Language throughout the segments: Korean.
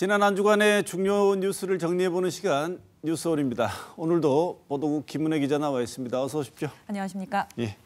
지난 한 주간의 중요 뉴스를 정리해보는 시간 뉴스홀입니다. 오늘도 보도국 김은혜 기자 나와 있습니다. 어서 오십시오. 안녕하십니까? 예,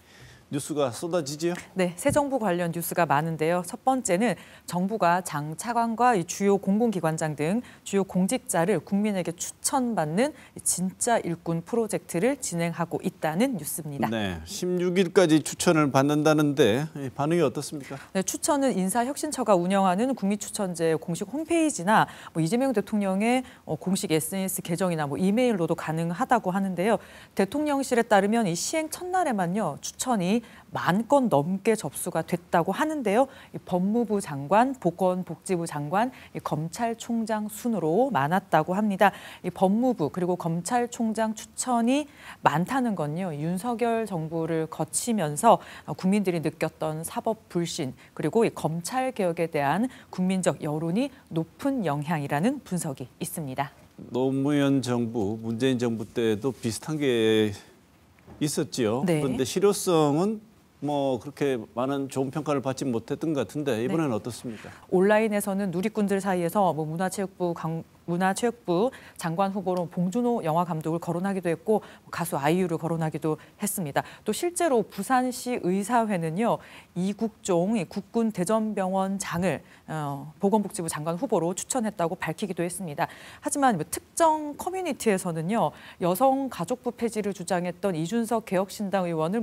뉴스가 쏟아지지요? 네, 새 정부 관련 뉴스가 많은데요. 첫 번째는 정부가 장 차관과 이 주요 공공기관장 등 주요 공직자를 국민에게 추천받는 진짜 일꾼 프로젝트를 진행하고 있다는 뉴스입니다. 네, 16일까지 추천을 받는다는데 반응이 어떻습니까? 네, 추천은 인사혁신처가 운영하는 국민추천제 공식 홈페이지나 이재명 대통령의 공식 SNS 계정이나 이메일로도 가능하다고 하는데요. 대통령실에 따르면 이 시행 첫날에만요 추천이 10,000건 넘게 접수가 됐다고 하는데요. 이 법무부 장관, 보건복지부 장관, 이 검찰총장 순으로 많았다고 합니다. 이 법무부 그리고 검찰총장 추천이 많다는 건요. 윤석열 정부를 거치면서 국민들이 느꼈던 사법 불신 그리고 이 검찰 개혁에 대한 국민적 여론이 높은 영향이라는 분석이 있습니다. 노무현 정부, 문재인 정부 때도 비슷한 게 있었지요. 네. 그런데 실효성은 그렇게 많은 좋은 평가를 받지 못했던 것 같은데 이번에는 어떻습니까? 온라인에서는 누리꾼들 사이에서 문화체육부 장관 후보로 봉준호 영화 감독을 거론하기도 했고 가수 아이유를 거론하기도 했습니다. 또 실제로 부산시 의사회는요 이국종 국군 대전병원장을 보건복지부 장관 후보로 추천했다고 밝히기도 했습니다. 하지만 특정 커뮤니티에서는요 여성가족부 폐지를 주장했던 이준석 개혁신당 의원을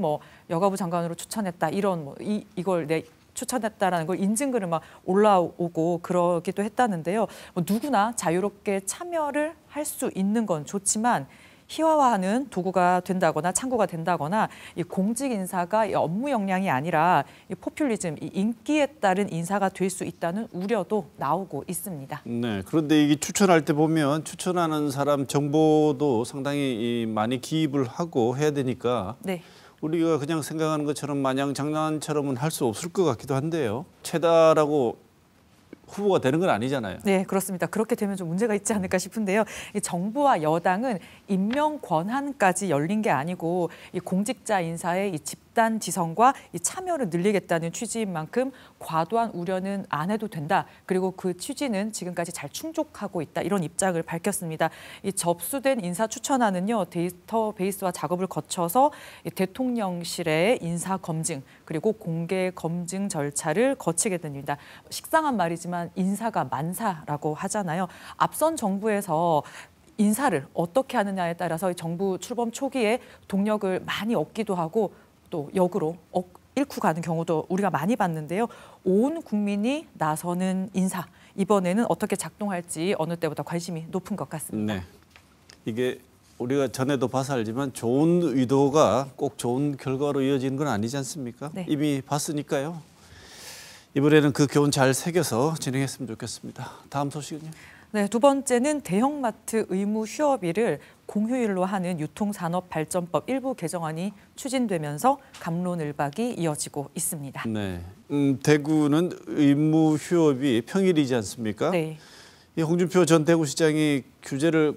여가부 장관으로 추천했다 이런 이걸 추천했다라는 걸 인증글을 올라오고 그러기도 했다는데요. 누구나 자유롭게 참여를 할 수 있는 건 좋지만 희화화하는 도구가 된다거나 창구가 된다거나 이 공직 인사가 이 업무 역량이 아니라 이 포퓰리즘, 이 인기에 따른 인사가 될 수 있다는 우려도 나오고 있습니다. 네, 그런데 이게 추천할 때 보면 추천하는 사람 정보도 상당히 많이 기입을 하고 해야 되니까. 네. 우리가 그냥 생각하는 것처럼 마냥 장난처럼은 할 수 없을 것 같기도 한데요. 최다라고 후보가 되는 건 아니잖아요. 네, 그렇습니다. 그렇게 되면 좀 문제가 있지 않을까 싶은데요. 이 정부와 여당은 임명 권한까지 열린 게 아니고 이 공직자 인사의 이 집단 지성과 이 참여를 늘리겠다는 취지인 만큼 과도한 우려는 안 해도 된다. 그리고 그 취지는 지금까지 잘 충족하고 있다. 이런 입장을 밝혔습니다. 이 접수된 인사 추천안은요 데이터베이스와 작업을 거쳐서 이 대통령실의 인사 검증 그리고 공개 검증 절차를 거치게 됩니다. 식상한 말이지만 인사가 만사라고 하잖아요. 앞선 정부에서 인사를 어떻게 하느냐에 따라서 정부 출범 초기에 동력을 많이 얻기도 하고 또 역으로 잃고 가는 경우도 우리가 많이 봤는데요. 온 국민이 나서는 인사, 이번에는 어떻게 작동할지 어느 때보다 관심이 높은 것 같습니다. 네, 이게 우리가 전에도 봐서 알지만 좋은 의도가 꼭 좋은 결과로 이어지는 건 아니지 않습니까? 네. 이미 봤으니까요. 이번에는 그 교훈 잘 새겨서 진행했으면 좋겠습니다. 다음 소식은요? 네, 두 번째는 대형마트 의무 휴업일을 공휴일로 하는 유통산업발전법 일부 개정안이 추진되면서 갑론을박이 이어지고 있습니다. 네, 대구는 의무 휴업이 평일이지 않습니까? 네. 이 홍준표 전 대구시장이 규제를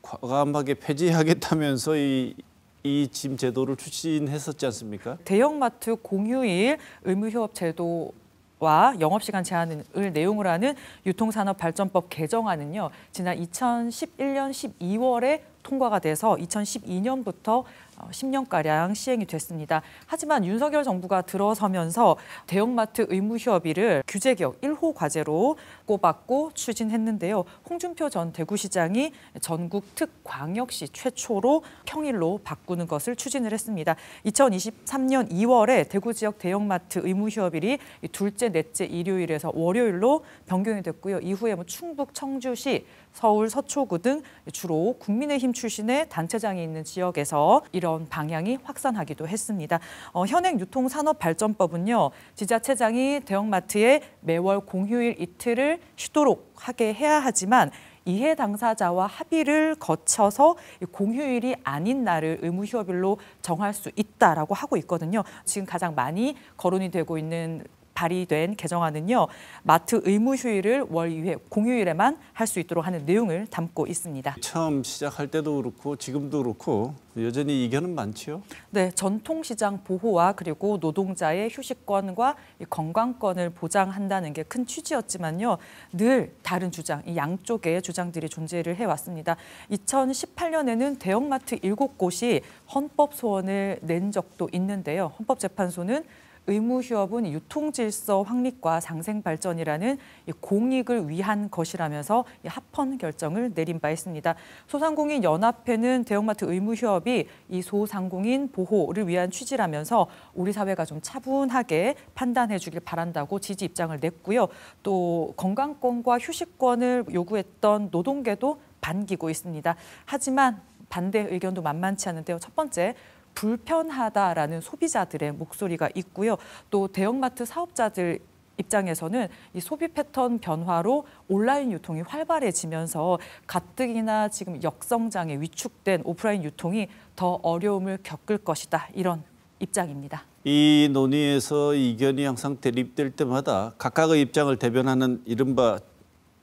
과감하게 폐지하겠다면서 이 지금 제도를 추진했었지 않습니까? 대형마트 공휴일 의무휴업 제도와 영업시간 제한을 내용으로 하는 유통산업발전법 개정안은요. 지난 2011년 12월에 통과가 돼서 2012년부터 10년가량 시행이 됐습니다. 하지만 윤석열 정부가 들어서면서 대형마트 의무휴업일을 규제개혁 1호 과제로 꼽았고 추진했는데요. 홍준표 전 대구시장이 전국 특광역시 최초로 평일로 바꾸는 것을 추진을 했습니다. 2023년 2월에 대구 지역 대형마트 의무휴업일이 둘째, 넷째 일요일에서 월요일로 변경이 됐고요. 이후에 충북, 청주시, 서울 서초구 등 주로 국민의힘 출신의 단체장이 있는 지역에서 이런 방향이 확산하기도 했습니다. 현행 유통산업발전법은요. 지자체장이 대형마트에 매월 공휴일 이틀을 쉬도록 하게 해야 하지만 이해 당사자와 합의를 거쳐서 공휴일이 아닌 날을 의무휴업일로 정할 수 있다라고 하고 있거든요. 지금 가장 많이 거론이 되고 있는 발의된 개정안은요. 마트 의무 휴일을 월 2회 공휴일에만 할 수 있도록 하는 내용을 담고 있습니다. 처음 시작할 때도 그렇고 지금도 그렇고 여전히 이견은 많지요. 네, 전통시장 보호와 그리고 노동자의 휴식권과 건강권을 보장한다는 게 큰 취지였지만요. 늘 다른 주장, 이 양쪽의 주장들이 존재를 해왔습니다. 2018년에는 대형마트 7곳이 헌법 소원을 낸 적도 있는데요. 헌법재판소는 의무 휴업은 유통질서 확립과 상생 발전이라는 공익을 위한 것이라면서 합헌 결정을 내린 바 있습니다. 소상공인 연합회는 대형마트 의무 휴업이 이 소상공인 보호를 위한 취지라면서 우리 사회가 좀 차분하게 판단해 주길 바란다고 지지 입장을 냈고요. 또 건강권과 휴식권을 요구했던 노동계도 반기고 있습니다. 하지만 반대 의견도 만만치 않은데요. 첫 번째, 불편하다라는 소비자들의 목소리가 있고요. 또 대형마트 사업자들 입장에서는 이 소비 패턴 변화로 온라인 유통이 활발해지면서 가뜩이나 지금 역성장에 위축된 오프라인 유통이 더 어려움을 겪을 것이다. 이런 입장입니다. 이 논의에서 이견이 항상 대립될 때마다 각각의 입장을 대변하는 이른바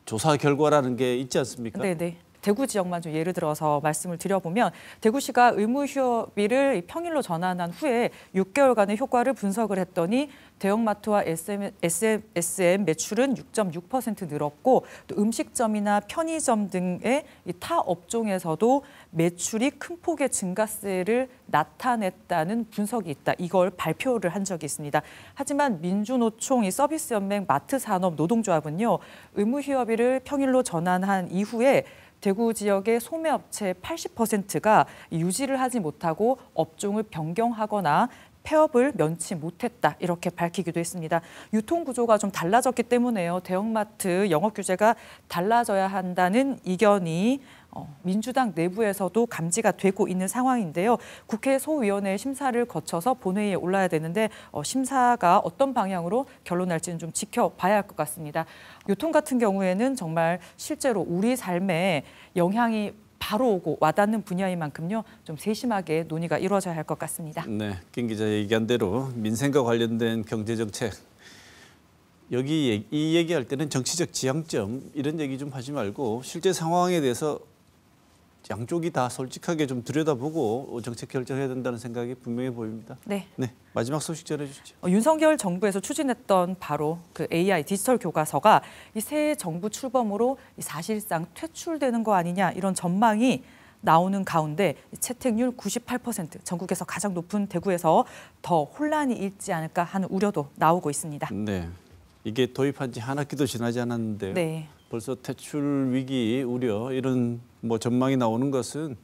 조사 결과라는 게 있지 않습니까? 네네. 대구 지역만 좀 예를 들어서 말씀을 드려보면 대구시가 의무 휴업일을 평일로 전환한 후에 6개월간의 효과를 분석을 했더니 대형마트와 SM 매출은 6.6% 늘었고 또 음식점이나 편의점 등의 타 업종에서도 매출이 큰 폭의 증가세를 나타냈다는 분석이 있다. 이걸 발표를 한 적이 있습니다. 하지만 민주노총 이 서비스연맹 마트산업노동조합은요. 의무 휴업일을 평일로 전환한 이후에 대구 지역의 소매업체 80%가 유지를 하지 못하고 업종을 변경하거나 폐업을 면치 못했다. 이렇게 밝히기도 했습니다. 유통 구조가 좀 달라졌기 때문에요. 대형마트 영업 규제가 달라져야 한다는 이견이 민주당 내부에서도 감지가 되고 있는 상황인데요. 국회 소위원회 심사를 거쳐서 본회의에 올라야 되는데 심사가 어떤 방향으로 결론날지는 좀 지켜봐야 할 것 같습니다. 유통 같은 경우에는 정말 실제로 우리 삶에 영향이 바로 오고 와닿는 분야인 만큼요. 좀 세심하게 논의가 이루어져야 할 것 같습니다. 네, 김 기자 얘기한 대로 민생과 관련된 경제정책 이 얘기할 때는 정치적 지향점 이런 얘기 좀 하지 말고 실제 상황에 대해서 양쪽이 다 솔직하게 좀 들여다보고 정책 결정해야 된다는 생각이 분명해 보입니다. 네. 네, 마지막 소식 전해주시죠. 윤석열 정부에서 추진했던 바로 그 AI 디지털 교과서가 이 새 정부 출범으로 사실상 퇴출되는 거 아니냐 이런 전망이 나오는 가운데 채택률 98%, 전국에서 가장 높은 대구에서 더 혼란이 일지 않을까 하는 우려도 나오고 있습니다. 네, 이게 도입한 지 한 학기도 지나지 않았는데요. 네. 벌써 퇴출 위기 우려 이런 전망이 나오는 것은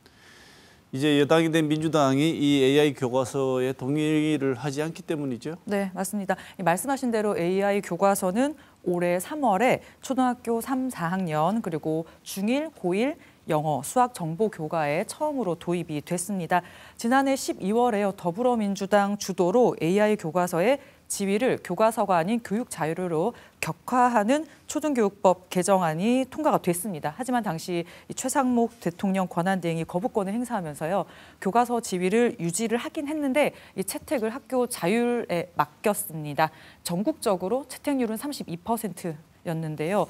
이제 여당이 된 민주당이 이 AI 교과서에 동의를 하지 않기 때문이죠. 네, 맞습니다. 말씀하신 대로 AI 교과서는 올해 3월에 초등학교 3, 4학년 그리고 중1, 고1 영어, 수학 정보 교과에 처음으로 도입이 됐습니다. 지난해 12월에요. 더불어민주당 주도로 AI 교과서의 지위를 교과서가 아닌 교육 자료로 격화하는 초등교육법 개정안이 통과가 됐습니다. 하지만 당시 최상목 대통령 권한대행이 거부권을 행사하면서요. 교과서 지위를 유지를 하긴 했는데 이 채택을 학교 자율에 맡겼습니다. 전국적으로 채택률은 32%. 였는데요.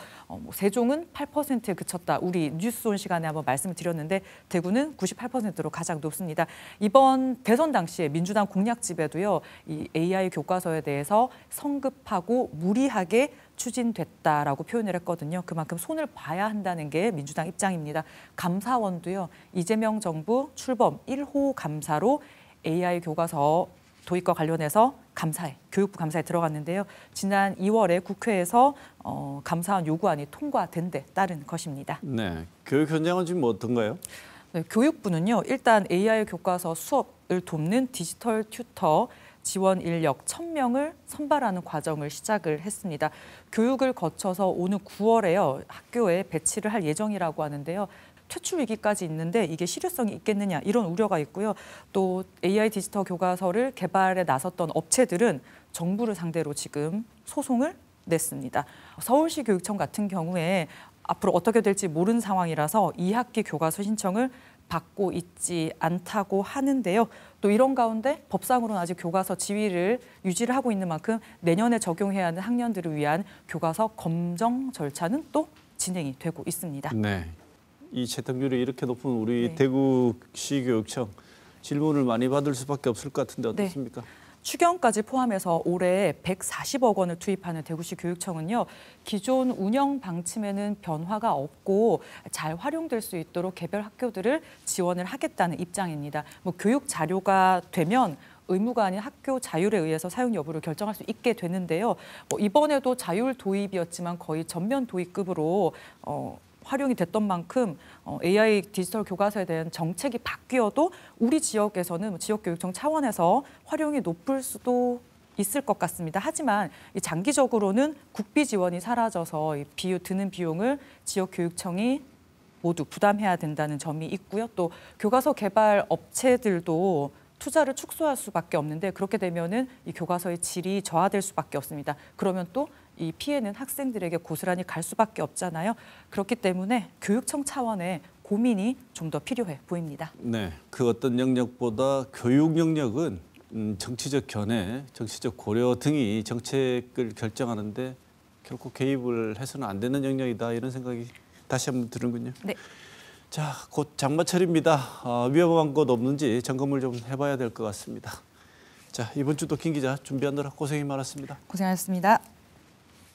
세종은 8%에 그쳤다. 우리 뉴스온 시간에 한번 말씀을 드렸는데 대구는 98%로 가장 높습니다. 이번 대선 당시에 민주당 공약집에도요. 이 AI 교과서에 대해서 성급하고 무리하게 추진됐다라고 표현을 했거든요. 그만큼 손을 봐야 한다는 게 민주당 입장입니다. 감사원도요. 이재명 정부 출범 1호 감사로 AI 교과서 도입과 관련해서 교육부 감사에 들어갔는데요. 지난 2월에 국회에서 감사원 요구안이 통과된 데 따른 것입니다. 네, 교육 현장은 지금 어떤가요? 네, 교육부는요. 일단 AI 교과서 수업을 돕는 디지털 튜터 지원 인력 1,000명을 선발하는 과정을 시작을 했습니다. 교육을 거쳐서 오는 9월에요. 학교에 배치를 할 예정이라고 하는데요. 퇴출 위기까지 있는데 이게 실효성이 있겠느냐 이런 우려가 있고요. 또 AI 디지털 교과서를 개발에 나섰던 업체들은 정부를 상대로 지금 소송을 냈습니다. 서울시 교육청 같은 경우에 앞으로 어떻게 될지 모르는 상황이라서 2학기 교과서 신청을 받고 있지 않다고 하는데요. 또 이런 가운데 법상으로는 아직 교과서 지위를 유지를 하고 있는 만큼 내년에 적용해야 하는 학년들을 위한 교과서 검정 절차는 또 진행이 되고 있습니다. 네. 이 채택률이 이렇게 높은 우리 네. 대구시 교육청 질문을 많이 받을 수밖에 없을 것 같은데 어떻습니까? 추경까지 포함해서 올해 140억 원을 투입하는 대구시 교육청은요. 기존 운영 방침에는 변화가 없고 잘 활용될 수 있도록 개별 학교들을 지원을 하겠다는 입장입니다. 교육 자료가 되면 의무가 아닌 학교 자율에 의해서 사용 여부를 결정할 수 있게 되는데요. 이번에도 자율 도입이었지만 거의 전면 도입급으로 활용이 됐던 만큼 AI 디지털 교과서에 대한 정책이 바뀌어도 우리 지역에서는 지역교육청 차원에서 활용이 높을 수도 있을 것 같습니다. 하지만 장기적으로는 국비 지원이 사라져서 드는 비용을 지역교육청이 모두 부담해야 된다는 점이 있고요. 또 교과서 개발 업체들도 투자를 축소할 수밖에 없는데 그렇게 되면은 이 교과서의 질이 저하될 수밖에 없습니다. 그러면 또 이 피해는 학생들에게 고스란히 갈 수밖에 없잖아요. 그렇기 때문에 교육청 차원의 고민이 좀 더 필요해 보입니다. 네, 그 어떤 영역보다 교육 영역은 정치적 견해, 정치적 고려 등이 정책을 결정하는데 결코 개입을 해서는 안 되는 영역이다 이런 생각이 다시 한번 드는군요. 네. 자, 곧 장마철입니다. 위험한 곳 없는지 점검을 좀 해봐야 될 것 같습니다. 자, 이번 주도 김 기자 준비하느라 고생이 많았습니다. 고생하셨습니다.